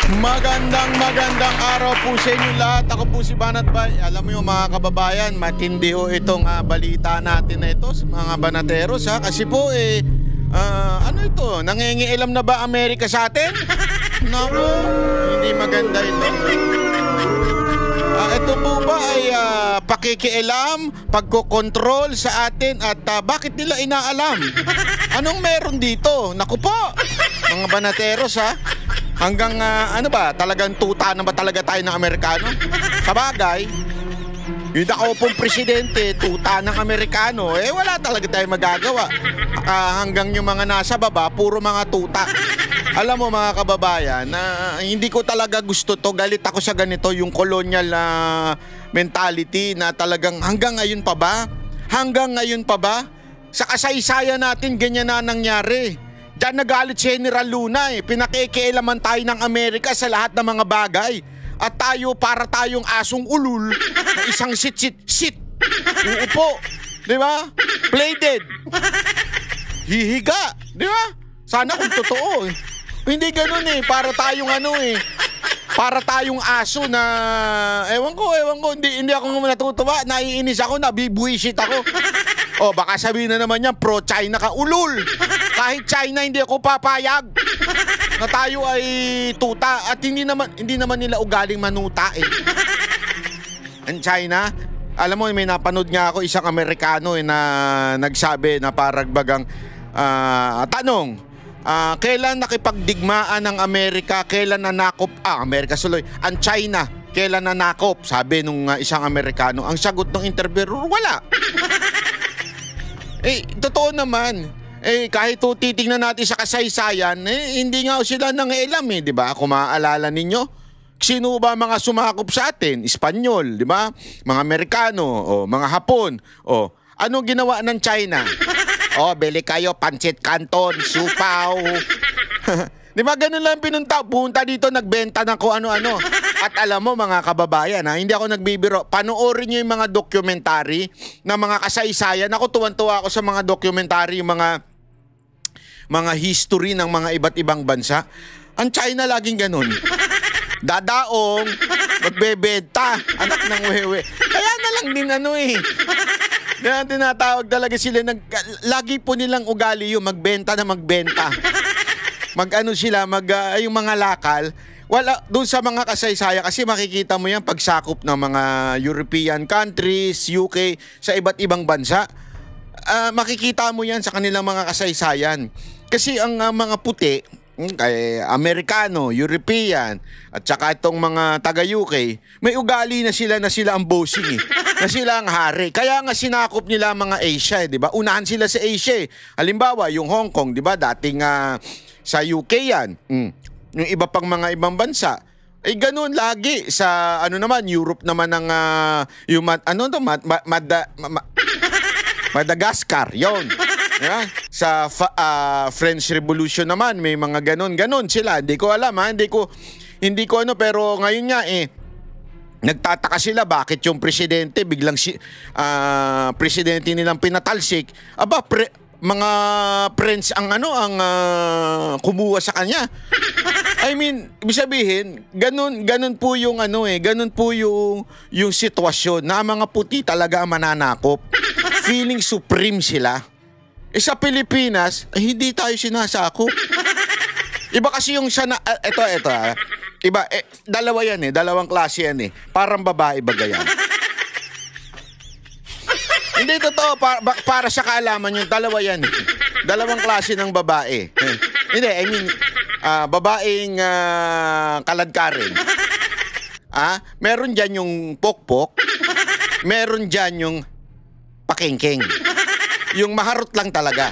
Magandang araw po sa inyo lahat. Ako po si Banat Bay. Alam mo yung mga kababayan, matindi ho itong balita natin na ito sa mga banateros ha. Kasi po ano ito? Nangingialam na ba Amerika sa atin? Naku, hindi maganda ito. Ito po ba ay pakikialam, pagkokontrol sa atin at bakit nila inaalam? Anong meron dito? Naku po, mga banateros ha. Hanggang ano ba, talagang tuta na ba talaga tayo ng Amerikano? Sa bagay, yung ako pong presidente, tuta ng Amerikano, wala talaga tayo magagawa. Hanggang yung mga nasa baba, puro mga tuta. Alam mo mga kababayan, hindi ko talaga gusto to, galit ako sa ganito, yung colonial mentality na talagang hanggang ngayon pa ba? Hanggang ngayon pa ba? Sa kasaysayan natin, ganyan na nangyari. Diyan nagalit si General Luna pinakikialaman tayo ng Amerika sa lahat ng mga bagay. At tayo para tayong asong ulul na isang sit. Uupo. Di ba? Play dead. Hihiga. Di ba? Sana kung totoo Hindi ganun para tayong para tayong aso na ewan ko, hindi ako natutuwa, naiinis ako, nabibuisit ako. Baka sabihin na naman yan, pro-China ka, ulul. Kahit China, hindi ako papayag na tayo ay tuta at hindi naman nila ugaling manuta Ang China, alam mo, may napanood nga ako isang Amerikano na nagsabi na parang bagang tanong, kailan nakipagdigmaan ng Amerika, kailan nanakop ang China, kailan nanakop? Sabi nung isang Amerikano. Ang sagot ng interviewer, wala. Totoo naman. Kahit titingnan natin sa kasaysayan, hindi nga sila nangialam di ba? Kung maaalala ninyo, sino ba mga sumakop sa atin? Espanyol, di ba? Mga Amerikano, mga Hapon. Ano ginawa ng China? Bili kayo, pancit canton, supaw. Di ba ganun lang punta dito, nagbenta ng kung ano-ano. At alam mo mga kababayan, hindi ako nagbibiro, panoorin nyo yung mga documentary na mga kasaysayan. Ako tuwan-tuwa ako sa mga documentary, yung mga history ng mga iba't ibang bansa. Ang China laging ganun. Dadaong, magbebenta, anak ng wewe. Kaya na lang din Kaya tinatawag talaga sila, lagi po nilang ugali yung magbenta na magbenta. Yung mga lakal, wala doon sa mga kasaysayan kasi makikita mo yan pagsakop ng mga European countries, UK, sa iba't ibang bansa. Makikita mo yan sa kanilang mga kasaysayan. Kasi ang mga puti, kay Amerikano, European, at saka itong mga taga-UK, may ugali na sila ang bossing na sila ang hari. Kaya nga sinakop nila mga Asia, di ba? Unahan sila sa Asia. Halimbawa, yung Hong Kong, di ba? Dating sa UK yan. Yung iba pang mga ibang bansa. Ganun lagi sa Europe naman ng Madagascar, yon. Yeah? Sa French Revolution naman may mga ganon sila. Hindi ko alam hindi ko pero ngayon nga nagtataka sila bakit yung presidente biglang presidente nilang pinatalsik. Mga friends ang kumuha sa kanya. I mean, ibig sabihin, ganun po yung ganun po yung sitwasyon na mga puti talaga ang mananakop. Feeling supreme sila. Sa Pilipinas, hindi tayo sinasakop. Iba kasi yung ito. Iba, dalawa yan dalawang klase yan Parang babae bagay yan. Hindi totoo, para sa kaalaman yung dalawa yan Dalawang klase ng babae. Hindi, I mean, babaeng kaladkarin. Meron dyan yung pokpok, meron dyan yung pakengkeng. Yung maharot lang talaga.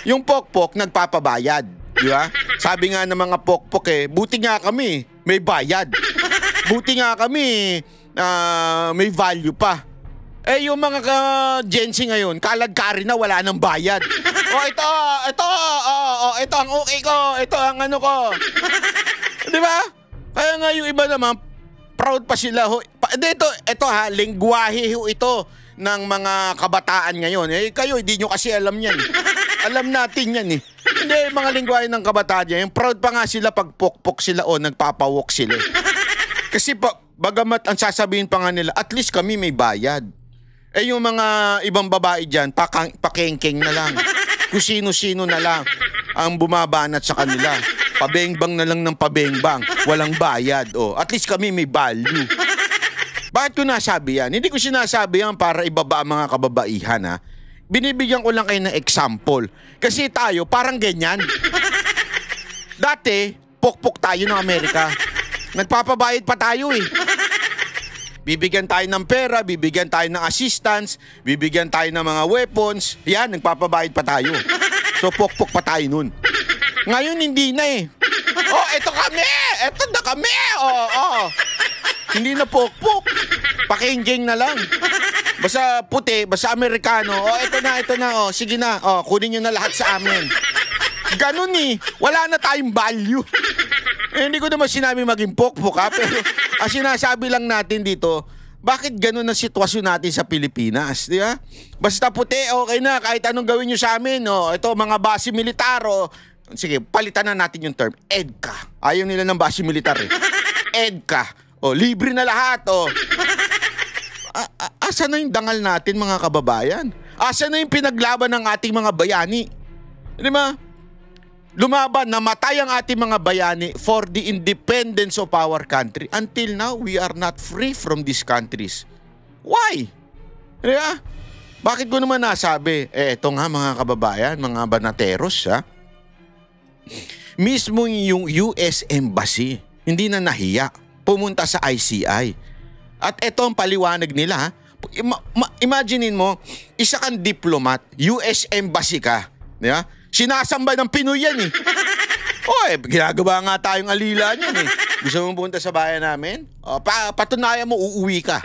Yung pokpok, nagpapabayad. Di ba? Sabi nga ng mga pokpok buti nga kami, may bayad. Buti nga kami, may value pa. Yung mga Gen Z ngayon, kaladkari na, wala nang bayad. Ito ang okay ko, ito ang ko. Di ba? Kaya nga yung iba naman, proud pa sila. Ito lengguwahe ito ng mga kabataan ngayon. Kayo, hindi nyo kasi alam yan. Alam natin yan Hindi, mga lingwahe ng kabataan yan. Yung proud pa nga sila pag pokpok sila o nagpapawok sila. Kasi bagamat ang sasabihin pa nga nila, at least kami may bayad. Eh yung mga ibang babae dyan, pakengkeng na lang. Kung sino-sino na lang ang bumabanat sa kanila. Pabengbang na lang ng pabengbang. Walang bayad. Oh, at least kami may value. Bakit ko nasabi yan? Hindi ko sinasabi yan para ibaba ang mga kababaihan, ha. Binibigyan ko lang kayo ng example. Kasi tayo, parang ganyan. Dati, pokpok tayo ng Amerika. Nagpapabayad pa tayo eh. Bibigyan tayo ng pera, bibigyan tayo ng assistance, bibigyan tayo ng mga weapons. Yan, nagpapabayad pa tayo. So, pokpok pa tayo nun. Ngayon, hindi na eh. Oh, eto kami! Eto na kami! Oh. Hindi na pokpok. Pakingging na lang. Basta puti, basta Amerikano. Oh, ito na. Oh, sige na. Oh, kunin nyo na lahat sa amin. Ganun eh. Wala na tayong value. Hindi ko naman sinabi maging pokpok, ha. Pero ang sinasabi lang natin dito, bakit ganun ang sitwasyon natin sa Pilipinas? Di ba? Basta puti, okay na. Kahit anong gawin nyo sa amin. Oh, ito, mga base militar. Oh. Sige, palitan na natin yung term. EDCA. Ayaw nila ng base militar eh. EDCA. Oh, libre na lahat, oh. Asa na yung dangal natin, mga kababayan? Asa na yung pinaglaban ng ating mga bayani? Di ba? Lumaban, namatay ang ating mga bayani for the independence of our country. Until now, we are not free from these countries. Why? Di ba? Bakit ko naman nasabi? Eto nga, mga kababayan, mga banateros, ha? Mismo yung US Embassy, hindi na nahiya. Pumunta sa ICI. At ito ang paliwanag nila, ha? Imaginein mo, isa kang diplomat, US Embassy ka. Di ba? Sinasamba ng Pinoy yan eh. Ginagawa nga tayong alila niyan eh. Gusto mo pumunta sa bayan namin? Patunayan mo, uuwi ka.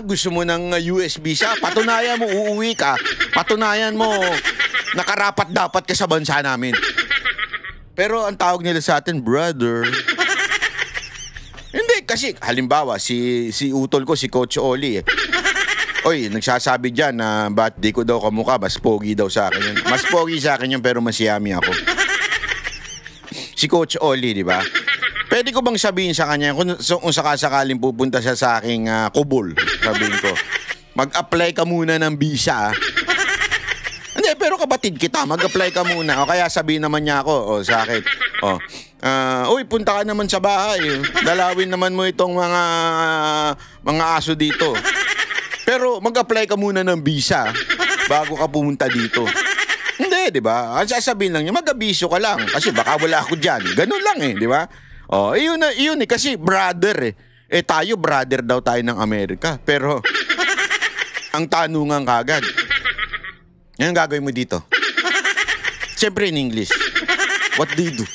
Gusto mo ng US visa? Patunayan mo, uuwi ka. Patunayan mo, nakarapat dapat ka sa bansa namin. Pero ang tawag nila sa atin, brother. Hindi, kasi halimbawa, si utol ko, si Coach Oli eh. Oy, nagsasabi dyan na ba't di ko daw kamukha, mas pogi daw sa akin yun. Mas pogi sa akin yun, pero mas yummy ako. Si Coach Oli, di ba? Pwede ko bang sabihin sa kanya, kung sakasakaling pupunta siya sa aking kubol, sabihin ko, mag-apply ka muna ng visa, Hindi, pero kapatid kita, mag-apply ka muna. O kaya sabihin naman niya ako, sa akin, uy, punta ka naman sa bahay. Dalawin naman mo itong mga aso dito. Pero mag-apply ka muna ng visa bago ka pumunta dito. Hindi, di ba? Ang sasabihin lang niya, mag-abiso ka lang. Kasi baka wala ako dyan. Ganun lang eh, di ba? Iyon eh. Kasi brother eh. Tayo, brother daw tayo ng Amerika. Pero, ang tanungan kagad, yan ang gagawin mo dito. Siyempre in English. What do you do?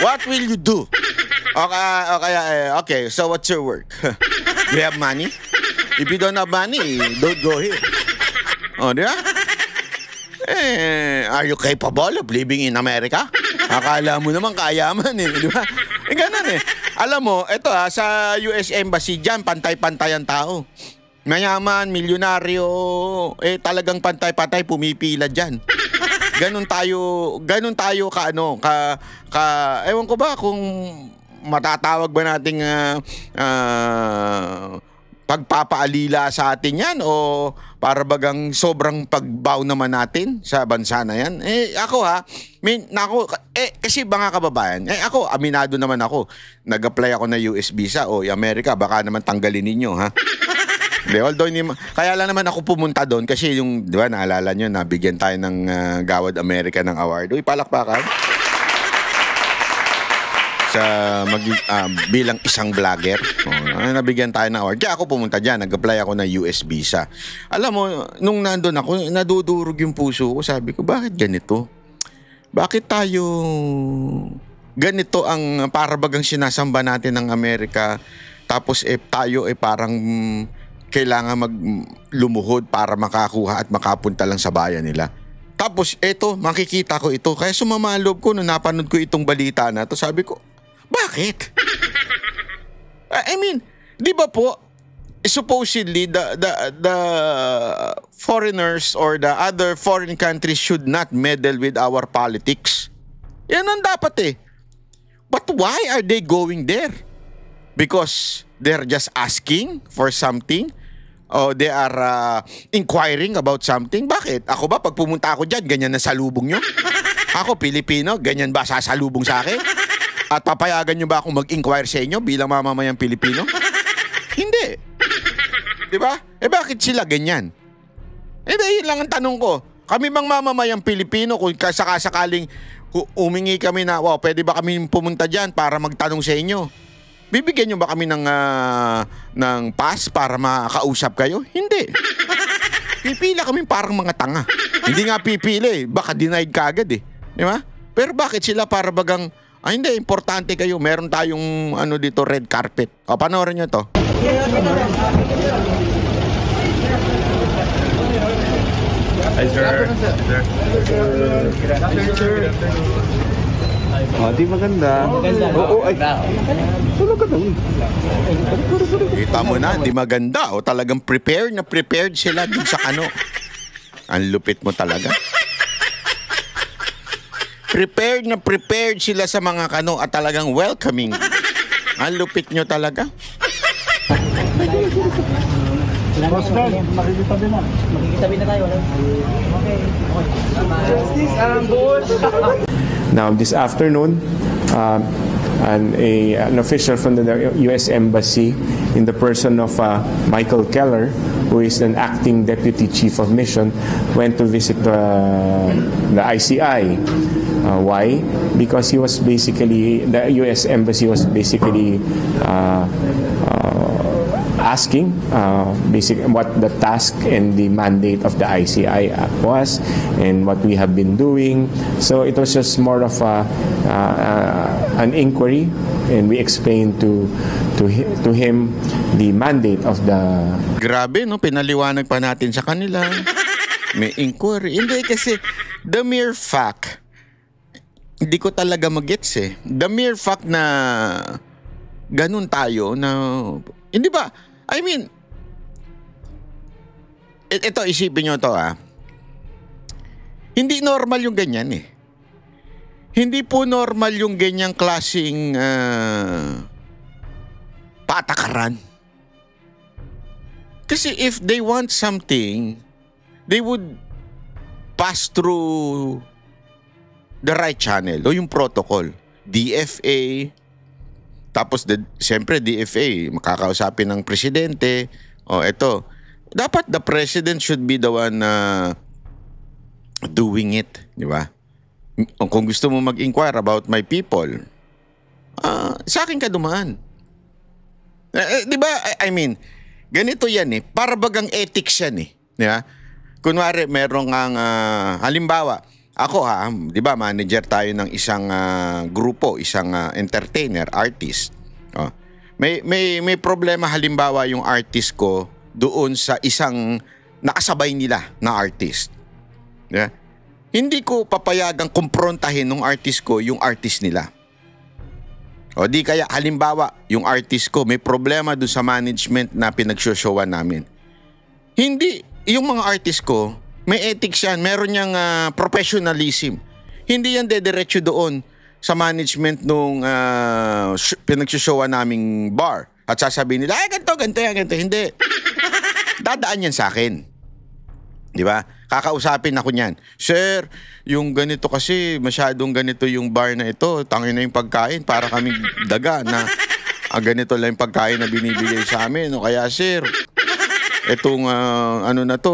What will you do? Okay, so what's your work? Do you have money? If you don't have money, don't go here. Di ba? Are you capable of living in America? Akala mo naman kayaman eh, di ba? Ganun eh. Alam mo, ito sa US Embassy dyan, pantay-pantay ang tao. Mayaman, milyonaryo, talagang pantay-pantay pumipila dyan. Ganun tayo ewan ko ba kung matatawag ba nating pagpapaalila sa atin yan o para bagang sobrang pagbaw naman natin sa bansa na yan. Kasi mga kababayan, ako, aminado naman ako. Nag-apply ako na US visa Amerika, baka naman tanggalin ninyo, ha? Although kaya lang naman ako pumunta doon kasi yung, di ba, naalala nyo, nabigyan tayo ng Gawad America ng award. Uy, palakpakan. Bilang isang vlogger. Nabigyan tayo ng award. Kaya ako pumunta dyan, nag-apply ako ng US visa. Alam mo, nung nandun ako, nadudurog yung puso ko. Sabi ko, bakit ganito? Bakit tayo ganito ang para bagang sinasamba natin ng Amerika? Tapos tayo parang kailangan maglumuhod para makakuha at makapunta lang sa bayan nila. Tapos makikita ko ito. Kaya sumama ang loob ko nung napanood ko itong balita na to. Sabi ko, bakit? Di ba po, supposedly the foreigners or the other foreign countries should not meddle with our politics. Yan ang dapat eh. But why are they going there? Because they're just asking for something? O they are inquiring about something? Bakit? Ako ba, pag pumunta ako dyan, ganyan na salubong nyo? Ako, Pilipino, ganyan ba sasalubong sa akin? At papayagan nyo ba akong mag-inquire sa inyo bilang mamamayang Pilipino? Hindi. Diba? Bakit sila ganyan? Dahil lang ang tanong ko. Kami bang mamamayang Pilipino kung sakasakaling umingi kami na, wow, pwede ba kami pumunta dyan para magtanong sa inyo? Bibigyan nyo ba kami ng pass para makausap kayo? Hindi. Pipila kami parang mga tanga. Hindi nga pipili, baka denied ka agad eh. Di ba? Pero bakit sila para bagang, hindi, importante kayo. Meron tayong dito, red carpet. O, panoorin nyo to. Hi, sir. Oh, di maganda. Oo, ay. Tulog ka daw. Kita mo na, di maganda. O talagang prepared sila dun sa Ang lupit mo talaga. Prepared sila sa mga at talagang welcoming. Ang lupit nyo talaga. Makikitabi na tayo. Okay. Now, this afternoon, an official from the U.S. Embassy in the person of Michael Keller, who is an acting deputy chief of mission, went to visit the ICI. Why? Because the U.S. Embassy was basically asking what the task and the mandate of the ICI was and what we have been doing. So it was just more of an inquiry, and we explained to him the mandate of the... Grabe, no? Pinaliwanag pa natin sa kanila. May inquiry. Hindi kasi the mere fact, hindi ko talaga magets eh. The mere fact na ganun tayo na... Hindi ba? I mean, ito, isipin nyo to Hindi normal yung ganyan eh. Hindi po normal yung ganyang klaseng patakaran. Kasi if they want something, they would pass through the right channel o yung protocol. DFA, tapos siyempre DFA, makakausapin ng presidente. O eto, dapat the president should be the one doing it, di ba? Kung gusto mo mag-inquire about my people, sa akin ka dumaan. Di ba? I mean, ganito yan eh. Para bagang ethics yan eh. Di ba? Kunwari, merong halimbawa, ako di ba, manager tayo ng isang grupo, isang entertainer, artist. Oh. May problema halimbawa yung artist ko doon sa isang nakasabay nila na artist. Yeah? Hindi ko papayagang kumprontahin ng artist ko yung artist nila. O di kaya halimbawa, yung artist ko may problema doon sa management na pinagsoshowan namin. Hindi, yung mga artist ko, may ethics yan, meron niyang professionalism. Hindi yan dediretso doon sa management nung pinagsoshowan naming bar. At sasabihin nila, ganito yan. Hindi. Dadaan yan sa akin. Di ba? Kakausapin ako niyan. Sir, yung ganito kasi, masyadong ganito yung bar na ito. Tangin na yung pagkain para kami daga na ganito lang yung pagkain na binibigay sa amin. O kaya sir, etong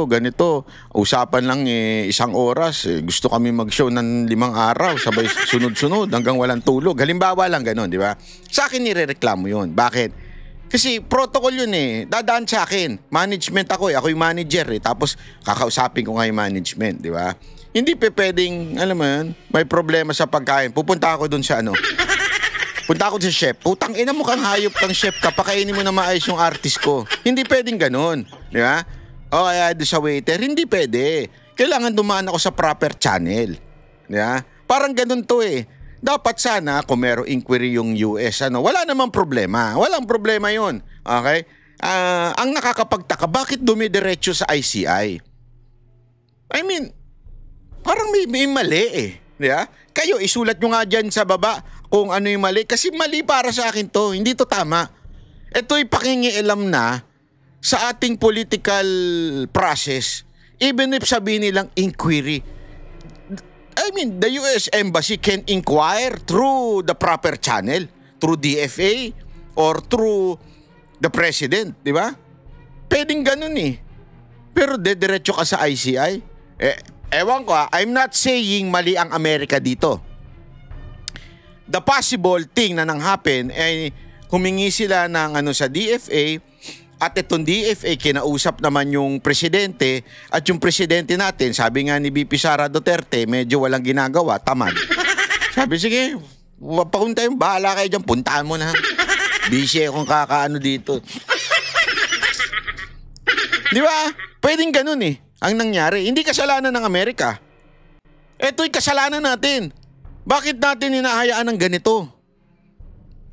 ganito, usapan lang isang oras. Gusto kami mag-show ng 5 araw, sabay sunod-sunod hanggang walang tulog. Halimbawa lang ganun, di ba? Sa akin nirereklamo yun. Bakit? Kasi protocol yun eh. Dadaan sa akin. Management ako eh. Ako yung manager eh. Tapos kakausapin ko nga yung management, di ba? Hindi pwedeng, alam mo yun, may problema sa pagkain. Pupunta ako dun sa punta ako sa chef. Putang ina mo kang hayop kang chef ka. Pakainin mo na maayos yung artist ko. Hindi pwedeng ganun. Di ba? O kaya doon sa waiter. Hindi pwede. Kailangan dumaan ako sa proper channel. Di ba? Parang ganun to eh. Dapat sana kung merong inquiry yung US, wala namang problema. Walang problema yun. Okay? ang nakakapagtaka, bakit dumidiretso sa ICI? I mean, parang may mali eh. Yeah? Kayo, isulat nyo nga dyan sa baba kung ano yung mali. Kasi mali para sa akin to. Hindi to tama. Ito'y pakingialam na sa ating political process. Even if sabihin nilang inquiry. I mean, the US Embassy can inquire through the proper channel. Through DFA or through the President. Di ba? Pwedeng ganun eh. Pero dediretso ka sa ICI. Ewan ko, I'm not saying mali ang Amerika dito. The possible thing na nang-happen ay humingi sila ng sa DFA at itong DFA kinausap naman yung presidente at yung presidente natin, sabi nga ni VP Sara Duterte, medyo walang ginagawa, tamad. Sabi, sige, pakunta yung bahala kayo dyan, puntahan mo na. Busy akong kakaano dito. Di ba? Pwedeng ganun eh. Ang nangyari, hindi kasalanan ng Amerika. Ito'y kasalanan natin. Bakit natin hinahayaan ng ganito?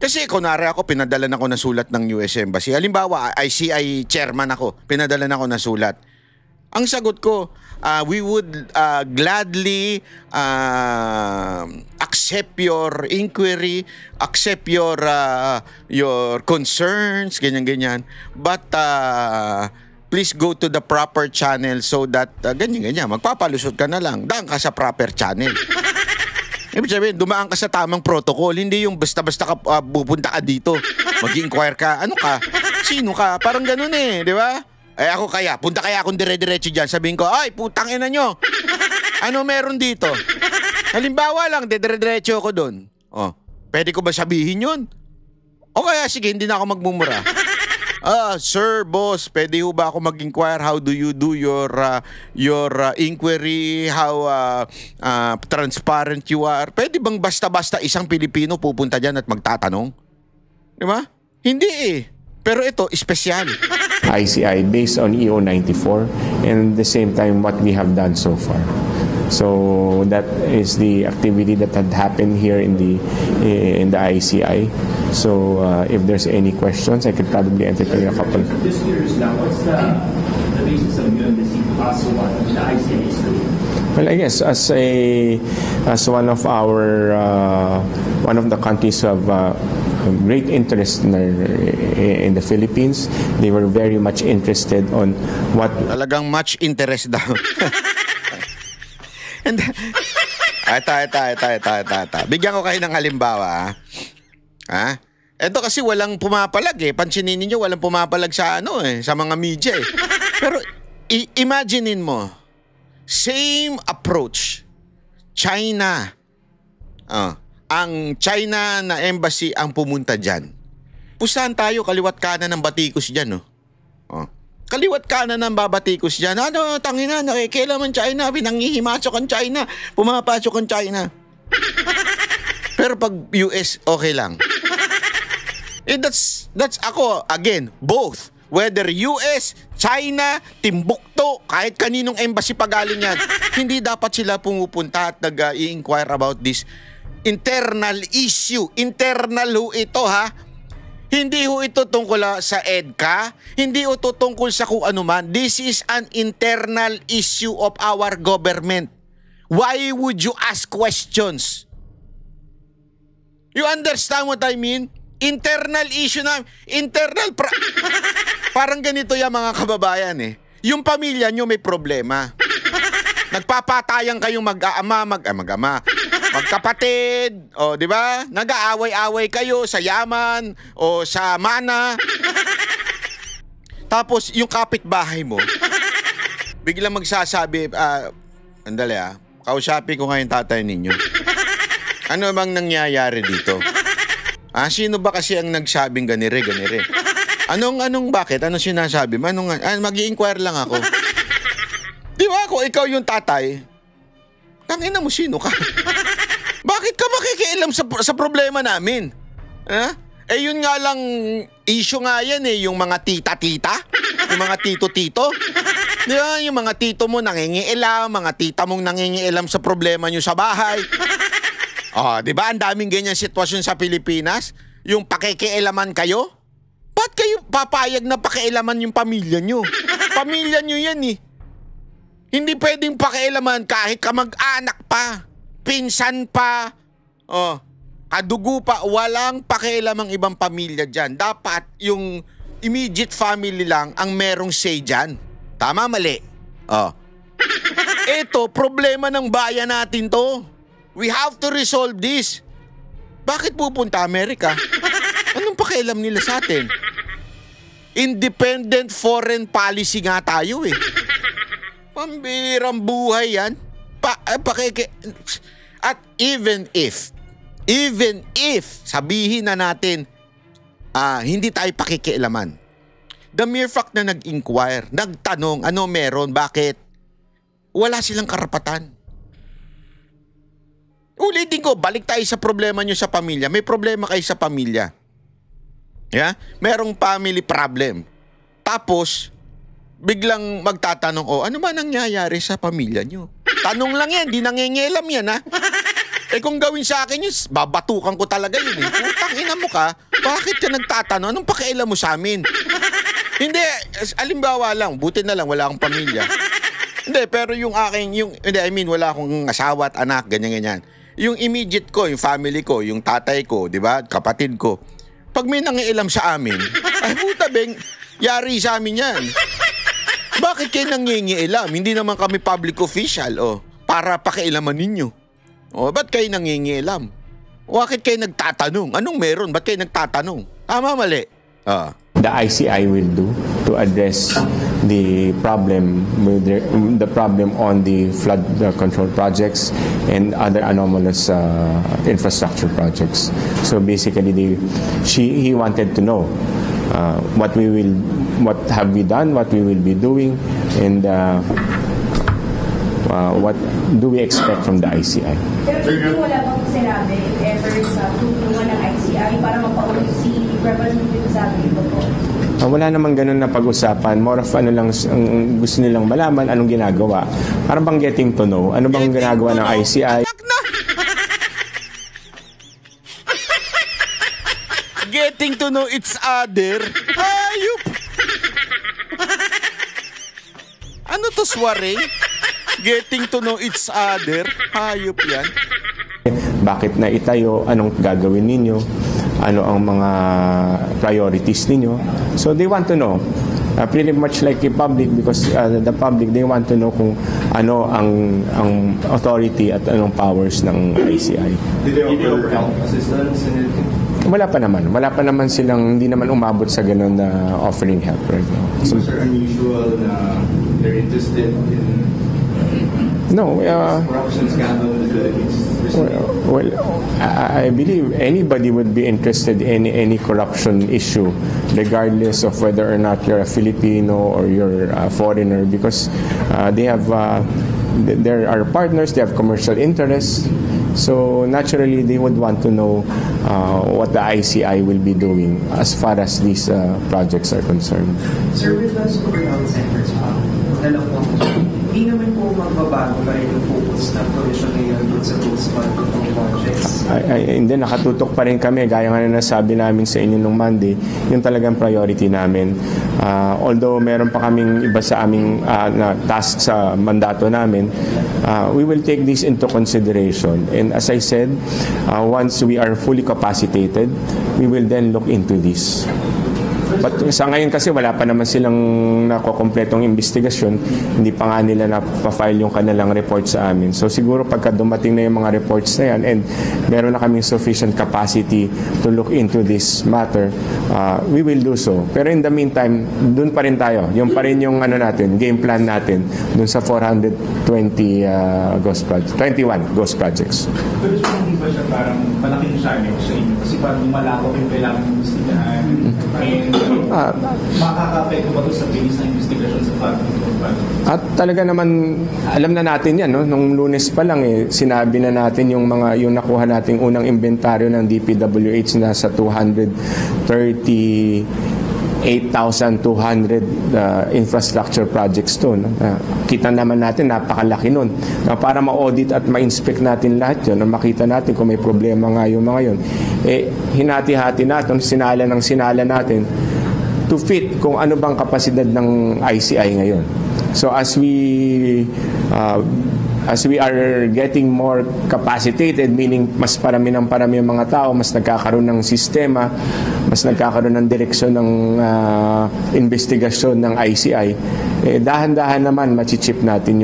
Kasi kunwari ako, pinadala ako ng sulat ng US Embassy. Halimbawa, ICI chairman ako, pinadala ako ng sulat. Ang sagot ko, we would gladly accept your inquiry, accept your concerns, ganyan-ganyan. But please go to the proper channel so that ganyan-ganyan, magpapalusot ka na lang. Daan ka sa proper channel. Ibig sabihin, dumaan ka sa tamang protocol. Hindi yung basta-basta ka pupunta ka dito. Mag-inquire ka. Ano ka? Sino ka? Parang ganun eh, di ba? Ako kaya, punta kaya akong dire-diretso dyan. Sabihin ko, ay, putang ina nyo. Ano meron dito? Halimbawa lang, dire-diretso ako doon. Oh, pwede ko ba sabihin yun? O kaya, sige, hindi na ako magmumura. Sir, boss, pwede ho ba ako mag-inquire? How do you do your inquiry? How transparent you are? Pwede bang basta-basta isang Pilipino pupunta dyan at magtatanong? Di ba? Hindi eh. Pero ito, espesyal. ICI based on EO 94 and at the same time what we have done so far. So that is the activity that had happened here in the ICI. So if there's any questions, I could probably entertain a couple. Just curious now, what's the basis of you and the ICI is doing? Well, I guess as one of the countries who have great interest in the Philippines, they were very much interested on what. Talagang much interest daw. And bigyan ko kayo ng halimbawa. Ha? Ito kasi walang pumapalag eh. Pansinin niyo, walang pumapalag sa sa mga media eh. Pero imaginein mo, same approach. China. Ang China na embassy ang pumunta dyan. Pustahan tayo, kaliwat kanan ng batikos dyan. Kaliwat kanan ng babatikos dyan. Tangina, nakikialaman China, pinanghihimasok ang China, pumapasok ang China. Pero pag US, okay lang. That's ako, again, both. Whether US, China, Timbuktu, kahit kaninong embassy pagaling yan, hindi dapat sila pumupunta at nag-i-inquire about this internal issue. Internal ho ito, ha? Hindi ho ito tungkol sa EDCA, hindi ho ito tungkol sa kung ano man. This is an internal issue of our government. Why would you ask questions? You understand what I mean? Internal issue na, parang ganito yung mga kababayan eh. Yung pamilya nyo may problema. Nagpapatayan kayong magkapatid, di ba? Nag-aaway-away kayo sa yaman o sa mana. Tapos yung kapitbahay mo, biglang magsasabi, andali kausapin ko ngayon tatay ninyo. Ano bang nangyayari dito? Sino ba kasi ang nagsabing ganire? Anong bakit? Anong sinasabi? Mag-i-inquire lang ako. Di ba ako, ikaw yung tatay? Tangina mo, sino ka? Bakit ka makikialam sa problema namin? Yun nga lang, issue nga yan yung mga tita-tita, yung mga tito-tito. Di ba, yung mga tito mo nangingialam, mga tita mong nangingialam sa problema nyo sa bahay. Di ba, ang daming ganyan sitwasyon sa Pilipinas? Yung pakikialaman kayo? Ba't kayo papayag na pakialaman yung pamilya nyo? Pamilya nyo yan eh. Hindi pwedeng pakialaman kahit kamag-anak pa, pinsan pa, kadugo pa, walang pakialamang ibang pamilya dyan. Dapat yung immediate family lang ang merong say dyan. Tama, mali? Ito, problema ng bayan natin to. We have to resolve this. Bakit pupunta Amerika? Anong pakialam nila sa atin? Independent foreign policy nga tayo eh. Pambirang buhay yan. At even if sabihin na natin hindi tayo pakikialaman, the mere fact na nag-inquire, nagtanong ano meron, bakit, wala silang karapatan. Ulitin ko, balik tayo sa problema nyo sa pamilya. May problema kayo sa pamilya. Yeah? Merong family problem. Tapos biglang magtatanong, ano ba nangyayari sa pamilya nyo? Tanong lang yan, di nangingialam yan ha. Kung gawin sa akin yun, babatukan ko talaga yun eh. Putang ina mo ka, bakit ka nagtatanong? Anong pakialam mo sa amin? Hindi, alimbawa lang, buti na lang, wala akong pamilya. Hindi, pero yung aking, wala akong asawa at anak, ganyan-ganyan. Yung immediate ko, yung family ko, yung tatay ko, di ba, kapatid ko, pag may nangialam sa amin, ay puta beng, yari sa amin yan. Bakit kayo nangingialam? Hindi naman kami public official, para pakialaman ninyo. Ba't kayo nangingialam? Bakit kayo nagtatanong? Anong meron? Ba't kayo nagtatanong? Tama, mali? The ICI will do to address the problem with the problem on the flood control projects and other anomalous infrastructure projects. So basically, he wanted to know what have we done, what we will be doing, and what do we expect from the ICI. Pero wala bang sinabi ever sa tulungan ng ICI para mapaulit si Representative Sabi ito po? Wala namang ganun na pag-usapan. More of lang ang gusto nilang malaman anong ginagawa. Parang bang getting to know. Ano bang ginagawa ng ICI? Getting to know each other? Ayup! Ano to, sware? Getting to know each other? Hayop yan. Bakit na itayo? Anong gagawin ninyo? Ano ang mga priorities ninyo? So they want to know. Pretty much like the public, because the public, they want to know kung ano ang authority at anong powers ng ICI. Did they offer help, assistance, and anything? Wala pa naman silang, hindi naman umabot sa ganun na offering help right now. So, sir, unusual na they're interested in corruption scandal in the Philippines? Well, I believe anybody would be interested in any corruption issue, regardless of whether or not you're a Filipino or you're a foreigner, because there are partners, they have commercial interests. So naturally, they would want to know what the ICI will be doing as far as these projects are concerned. Sir, with regards to burnout centers, hindi naman po magbabago pa rin yung focus ng provision ngayon dun sa post-flood projects. Hindi, nakatutok pa rin kami. Gaya nga na nasabi namin sa inyo nung Monday, yung talagang priority namin. Although meron pa kaming iba sa aming na task sa mandato namin, we will take this into consideration. And as I said, once we are fully capacitated, we will then look into this. But sa ngayon kasi wala pa naman silang nakokompletong investigasyon, hindi pa nga nila na-file yung kanilang report sa amin. So siguro pagka dumating na yung mga reports na yan and meron na kaming sufficient capacity to look into this matter, we will do so. Pero in the meantime, dun pa rin tayo. Yung pa rin yung game plan natin dun sa 420 21 ghost projects. Pero hindi ba siya parang malaking challenge sa inyo? Kasi parang malako yung kailangan investigahan and makaka-apekto ba ito sa bilis na investigasyon sa flood control project? At talaga naman, alam na natin yan, no? Nung Lunes pa lang, sinabi na natin yung nakuha nating unang inventaryo ng DPWH na sa 238,200 infrastructure projects to. No? Kita naman natin, napakalaki nun. Para ma-audit at ma-inspect natin lahat yun, makita natin kung may problema nga yung mga yun. Hinati-hati natin, sinala natin. to fit kung ano bang kapasidad ng ICI ngayon. So as we are getting more capacitated, meaning mas parami ng parami ang mga tao, mas nagkakaroon ng sistema, mas nagkakaroon ng direksyon ng investigasyon ng ICI, dahan-dahan naman machichip natin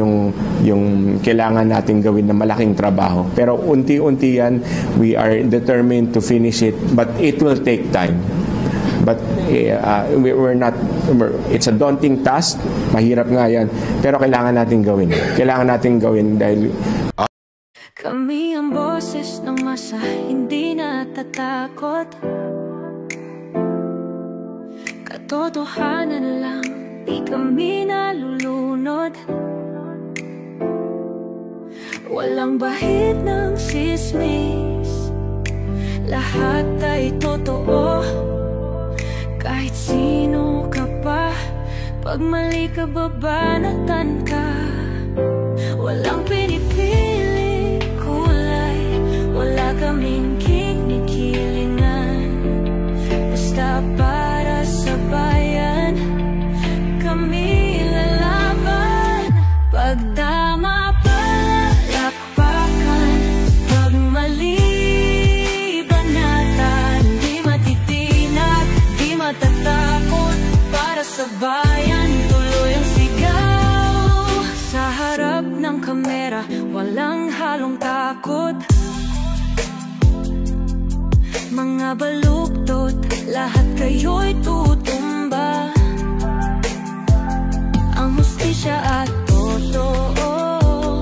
yung kailangan natin gawin na malaking trabaho. Pero unti-unti yan, we are determined to finish it, but it will take time. But it's a daunting task, mahirap nga yan, pero kailangan natin gawin. Kailangan natin gawin dahil kami ang boses ng masa, hindi natatakot. Katotohanan lang, di kami nalulunod. Walang bahid ng sismis, lahat ay totoo. Kahit sino ka pa, pag mali ka babanatan ka. Walang pinipili kulay, wala kaming kinikilingan. Basta para sa bayan, kami lalaban. Pagdama palakpakan, pag mali banatan. Di matitinag, di matatakot, para sa bayan tuloy ang sigaw. Sa harap ng kamera, walang halong takot. Mga baluktot, lahat kayo'y tutumba. Ang hustisya at totoo,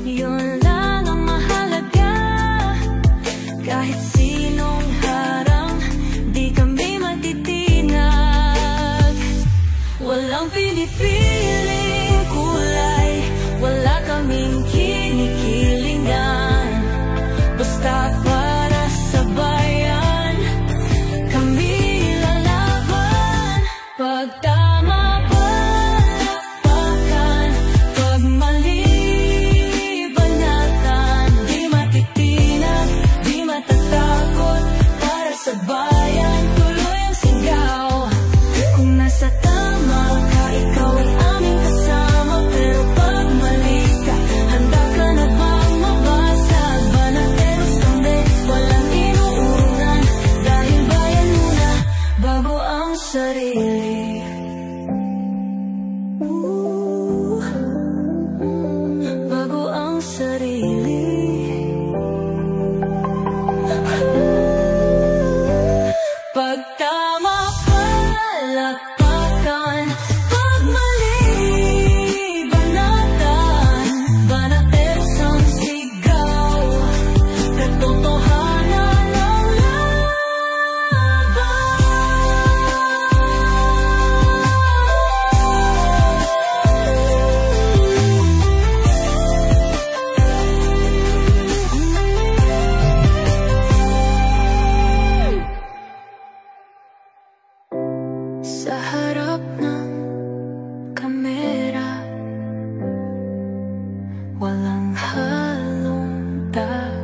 yun lang ang mahalaga. Kahit sinong harang, di kami matitinag. Walang pinipiling kulay, wala kaming kinikilingan. Basta para sa bayan, kami lalaban. Pagtama palakpakan, pag mali banatan. Di matitinag, di matatakot, para sa bayan tuloy ang sigaw. Kung nasa tama ka, ikaw ay aming kasama. Pero pag mali ka, handa ka na bang mabasag? Banateros kami, walang inuunan. Dahil bayan muna, bago ang sarili. Bago ang sarili. Pagtama palakpakan, pag mali banatan. Banateros ang sigaw, katotohanan ang laban. Sa harap ng kamera, walang halong takot.